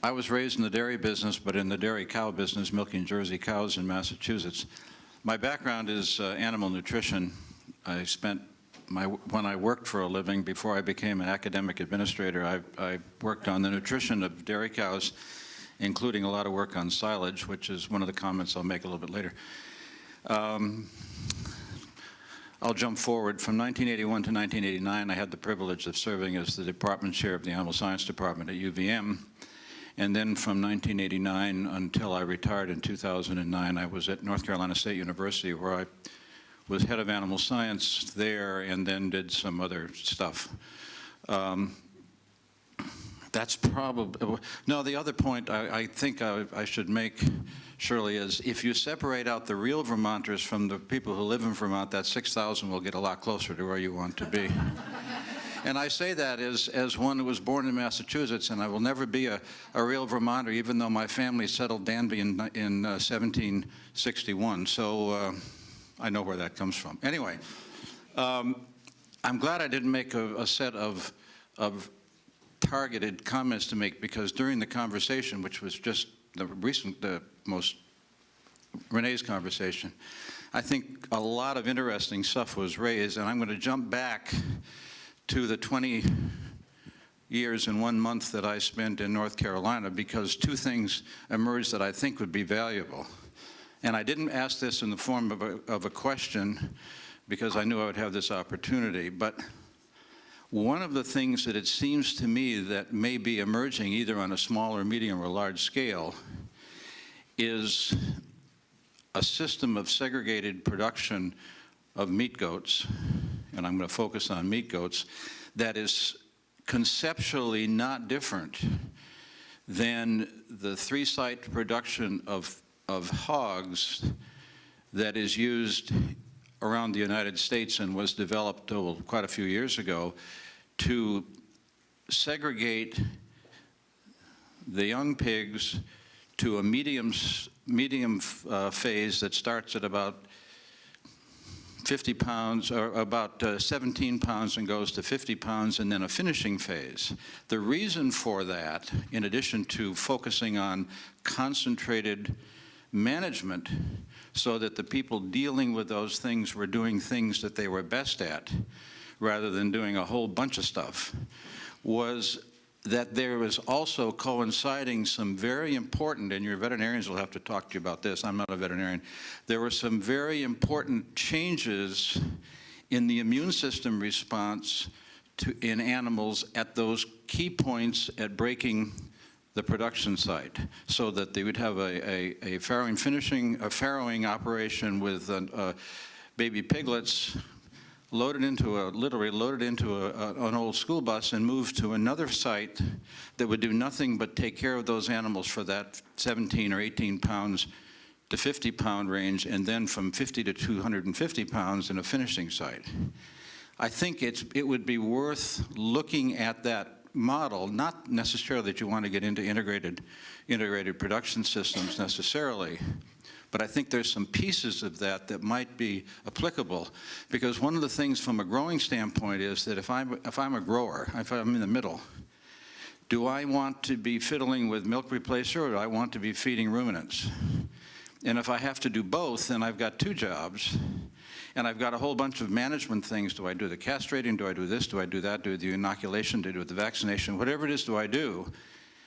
I was raised in the dairy business, but in the dairy cow business, milking Jersey cows in Massachusetts. My background is animal nutrition. I spent when I worked for a living, before I became an academic administrator, I worked on the nutrition of dairy cows, including a lot of work on silage, which is one of the comments I'll make a little bit later. I'll jump forward. From 1981 to 1989, I had the privilege of serving as the department chair of the Animal Science Department at UVM. And then from 1989 until I retired in 2009, I was at North Carolina State University, where I was head of animal science there and then did some other stuff. That's probably, no, the other point I think I should make, Shirley, is if you separate out the real Vermonters from the people who live in Vermont, that 6,000 will get a lot closer to where you want to be. And I say that as one who was born in Massachusetts, and I will never be a real Vermonter, even though my family settled Danby in 1761. So I know where that comes from. Anyway, I'm glad I didn't make a set of targeted comments to make, because during the conversation, which was just the most Renee's conversation, I think a lot of interesting stuff was raised, and I'm going to jump back to the 20 years and 1 month that I spent in North Carolina, because two things emerged that I think would be valuable. And I didn't ask this in the form of a question, because I knew I would have this opportunity, but one of the things that it seems to me that may be emerging either on a small or medium or large scale is a system of segregated production of meat goats, and I'm going to focus on meat goats, that is conceptually not different than the three-site production of hogs that is used around the United States and was developed quite a few years ago to segregate the young pigs to a medium phase that starts at about 50 pounds, or about 17 pounds, and goes to 50 pounds, and then a finishing phase. The reason for that, in addition to focusing on concentrated management so that the people dealing with those things were doing things that they were best at rather than doing a whole bunch of stuff, was that there was also coinciding some very important, and your veterinarians will have to talk to you about this, I'm not a veterinarian, there were some very important changes in the immune system response in animals at those key points at breaking the production site, so that they would have a farrowing operation with baby piglets literally loaded into an old school bus and moved to another site that would do nothing but take care of those animals for that 17 or 18 pounds to 50 pound range, and then from 50 to 250 pounds in a finishing site. I think it would be worth looking at that model, not necessarily that you want to get into integrated production systems necessarily, but I think there's some pieces of that might be applicable, because one of the things from a growing standpoint is that if I'm a grower, if I'm in the middle, do I want to be fiddling with milk replacer, or do I want to be feeding ruminants? And if I have to do both, then I've got two jobs, and I've got a whole bunch of management things. Do I do the castrating? Do I do this? Do I do that? Do the inoculation? Do I do the vaccination? Whatever it is, do I do?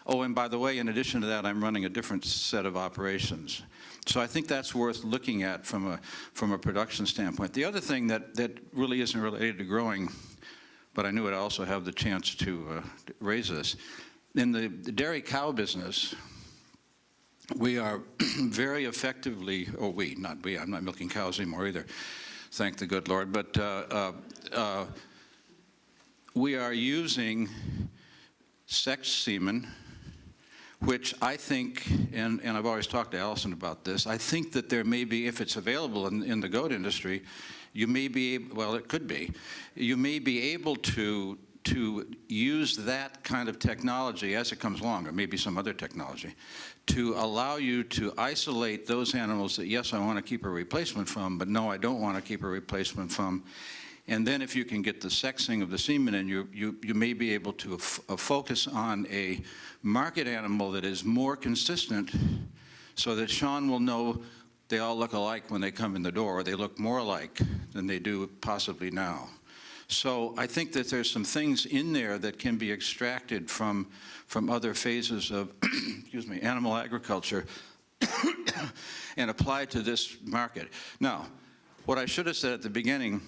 Oh, and by the way, in addition to that, I'm running a different set of operations. So I think that's worth looking at from a production standpoint. The other thing that really isn't related to growing, but I knew I'd also have the chance to raise this. In the dairy cow business, we are very effectively, I'm not milking cows anymore either, thank the good Lord, but we are using sexed semen, which I think, and I've always talked to Allison about this, I think that there may be, if it's available in the goat industry, you may be, well, it could be, you may be able to use that kind of technology as it comes along, or maybe some other technology, to allow you to isolate those animals that, yes, I want to keep a replacement from, but no, I don't want to keep a replacement from, And then if you can get the sexing of the semen in, you may be able to focus on a market animal that is more consistent so that Sean will know they all look alike when they come in the door, or they look more alike than they do possibly now. So I think that there's some things in there that can be extracted from other phases of excuse me, animal agriculture and applied to this market. Now, what I should have said at the beginning,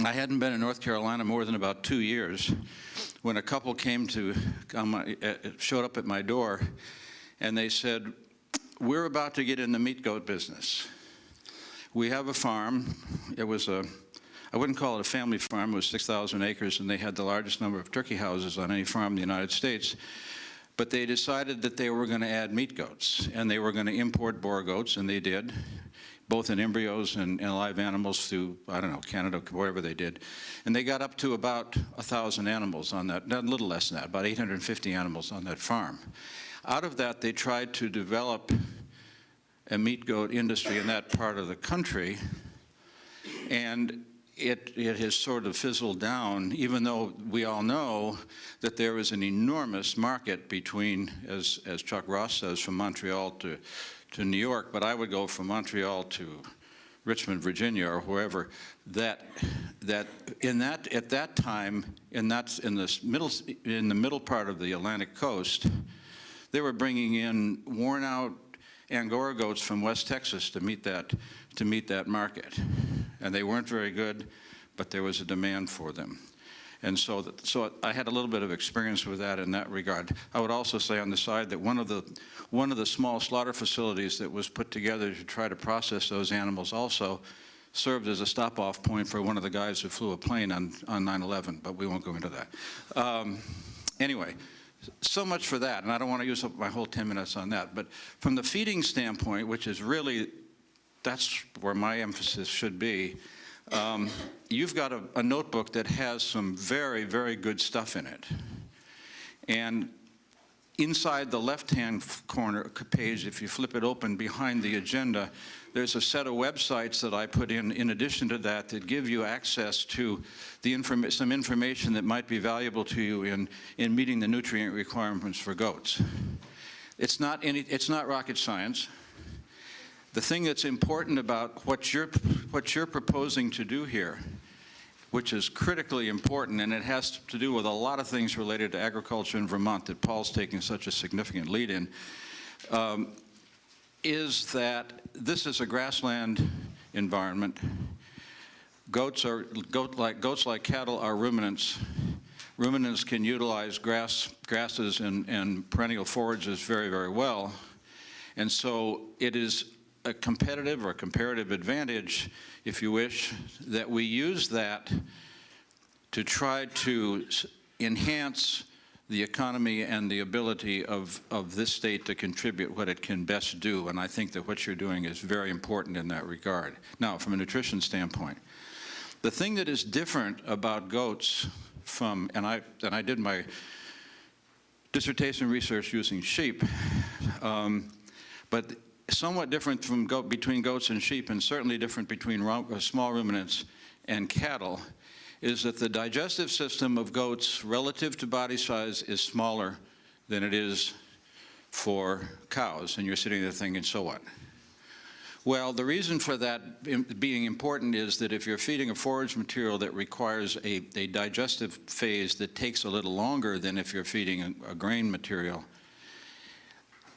I hadn't been in North Carolina more than about 2 years when a couple showed up at my door, and they said, "We're about to get in the meat goat business. We have a farm." It was I wouldn't call it a family farm. It was 6,000 acres, and they had the largest number of turkey houses on any farm in the United States. But they decided that they were going to add meat goats, and they were going to import Boer goats, and they did, both in embryos and live animals through, I don't know, Canada, wherever they did. And they got up to about 1,000 animals on that, a little less than that, about 850 animals on that farm. Out of that, they tried to develop a meat goat industry in that part of the country, and it has sort of fizzled down, even though we all know that there is an enormous market between, as Chuck Ross says, from Montreal to New York, but I would go from Montreal to Richmond, Virginia, or wherever. At that time, in the middle part of the Atlantic coast, they were bringing in worn-out Angora goats from West Texas to meet that market, and they weren't very good, but there was a demand for them. And so I had a little bit of experience with that in that regard. I would also say on the side that one of the small slaughter facilities that was put together to try to process those animals also served as a stop-off point for one of the guys who flew a plane on 9/11, but we won't go into that. Anyway, so much for that, and I don't want to use up my whole 10 minutes on that. But from the feeding standpoint, which is really, that's where my emphasis should be, you've got a notebook that has some very, very good stuff in it. And inside the left-hand corner page, if you flip it open behind the agenda, there's a set of websites that I put in addition to that give you access to some information that might be valuable to you in meeting the nutrient requirements for goats. It's not rocket science. The thing that's important about what you're proposing to do here, which is critically important, and it has to do with a lot of things related to agriculture in Vermont that Paul's taking such a significant lead in, is that this is a grassland environment. Goats like cattle are ruminants. Ruminants can utilize grasses and perennial forages very, very well. And so it is a competitive or comparative advantage, if you wish, that we use that to try to enhance the economy and the ability of this state to contribute what it can best do. And I think that what you're doing is very important in that regard. Now, from a nutrition standpoint, the thing that is different about goats from, and I did my dissertation research using sheep, but somewhat different between goats and sheep, and certainly different between small ruminants and cattle, is that the digestive system of goats relative to body size is smaller than it is for cows. And you're sitting there thinking, so what? Well, the reason for that being important is that if you're feeding a forage material that requires a digestive phase that takes a little longer than if you're feeding a grain material,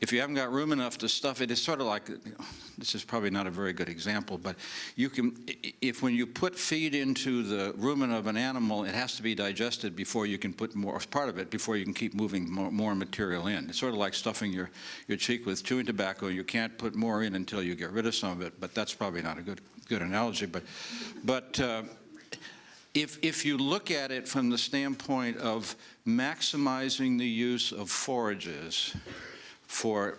if you haven't got room enough to stuff it, it's sort of like, this is probably not a very good example, but you can, when you put feed into the rumen of an animal, it has to be digested before you can put more, part of it, before you can keep moving more material in. It's sort of like stuffing your cheek with chewing tobacco. You can't put more in until you get rid of some of it, but that's probably not a good analogy. But if you look at it from the standpoint of maximizing the use of forages for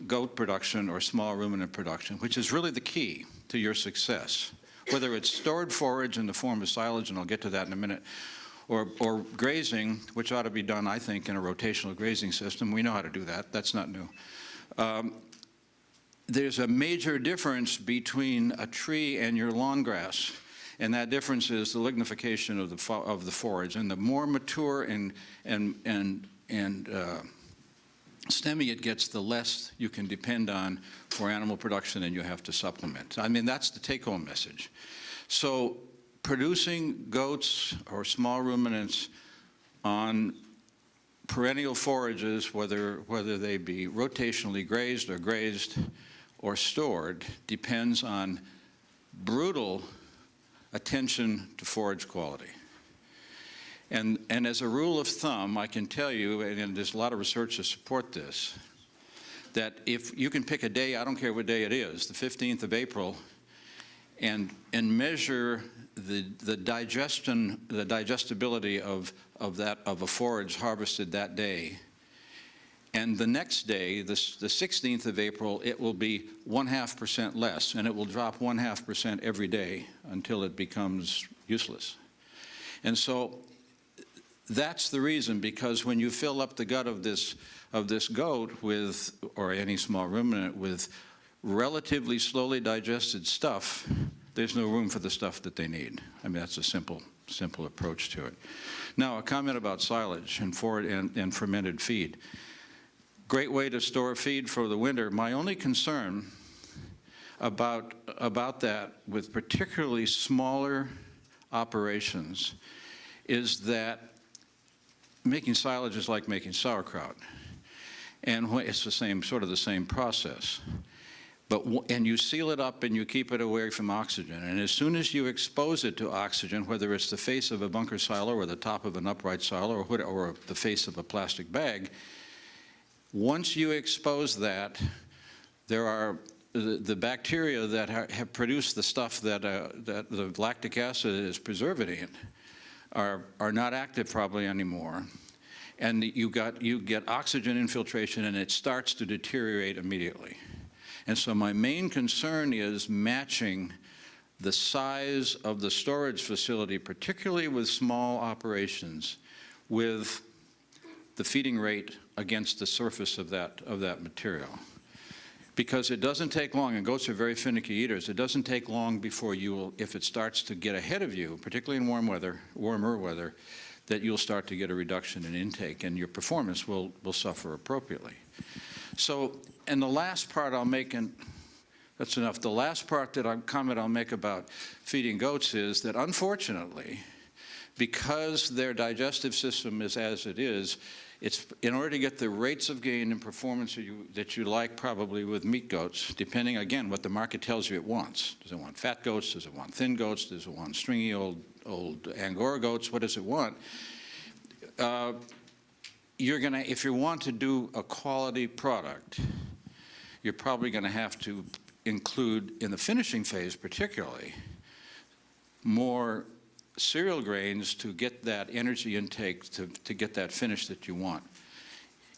goat production or small ruminant production, which is really the key to your success, whether it's stored forage in the form of silage, and I'll get to that in a minute, or grazing, which ought to be done, I think, in a rotational grazing system. We know how to do that. That's not new. There's a major difference between a tree and your lawn grass. And that difference is the lignification of the forage. And the more mature and stemmy it gets, the less you can depend on for animal production and you have to supplement. I mean, that's the take-home message. So producing goats or small ruminants on perennial forages, whether they be rotationally grazed or stored, depends on brutal attention to forage quality. And as a rule of thumb, I can tell you, and there's a lot of research to support this, that if you can pick a day, I don't care what day it is, the 15th of April, and measure the digestibility of a forage harvested that day, and the next day, the 16th of April, it will be 0.5% less, and it will drop 0.5% every day until it becomes useless. And so that's the reason, because when you fill up the gut of this goat with, or any small ruminant, with relatively slowly digested stuff, there's no room for the stuff that they need. I mean, that's a simple approach to it. Now, a comment about silage and fermented feed. Great way to store feed for the winter. My only concern about that, with particularly smaller operations, is that making silage is like making sauerkraut, and it's the same, sort of the same process. And you seal it up and you keep it away from oxygen. And as soon as you expose it to oxygen, whether it's the face of a bunker silo or the top of an upright silo or the face of a plastic bag, once you expose that, there are the bacteria that have produced the stuff that the lactic acid is preserving in are not active probably anymore. And you get oxygen infiltration and it starts to deteriorate immediately. And so my main concern is matching the size of the storage facility, particularly with small operations, with the feeding rate against the surface of that material. Because it doesn't take long, and goats are very finicky eaters, it doesn't take long before you will, if it starts to get ahead of you, particularly in warmer weather, that you'll start to get a reduction in intake and your performance will suffer appropriately. So, and the last part I'll make, and that's enough, the last part comment I'll make about feeding goats is that unfortunately, because their digestive system is as it is, it's in order to get the rates of gain and performance that you like probably with meat goats, depending again what the market tells you it wants. Does it want fat goats? Does it want thin goats? Does it want stringy old Angora goats? What does it want? If you want to do a quality product, you're probably going to have to include, in the finishing phase particularly, more cereal grains to get that energy intake to get that finish that you want.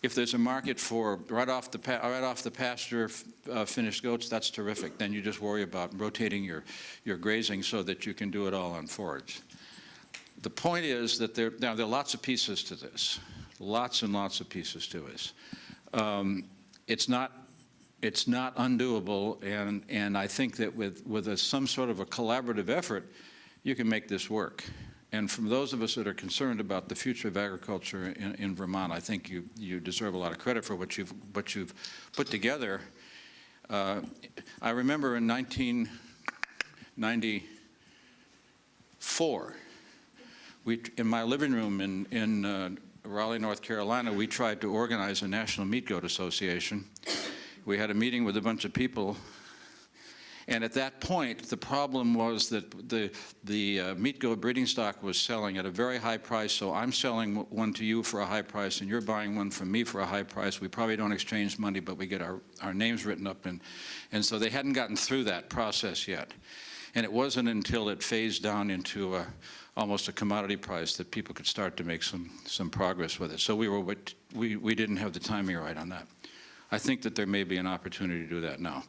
If there's a market for right off the pasture finished goats, that's terrific. Then you just worry about rotating your grazing so that you can do it all on forage. The point is that there are lots of pieces to this, lots and lots of pieces to this. It's not undoable, and I think that with some sort of a collaborative effort, you can make this work. And from those of us that are concerned about the future of agriculture in Vermont, I think you deserve a lot of credit for what you've put together. I remember in 1994, in my living room in Raleigh, North Carolina, we tried to organize a National Meat Goat Association. We had a meeting with a bunch of people. And at that point, the problem was that the meat goat breeding stock was selling at a very high price, so I'm selling one to you for a high price, and you're buying one from me for a high price. We probably don't exchange money, but we get our names written up. And so they hadn't gotten through that process yet. And it wasn't until it phased down into almost a commodity price that people could start to make some progress with it. So we didn't have the timing right on that. I think that there may be an opportunity to do that now.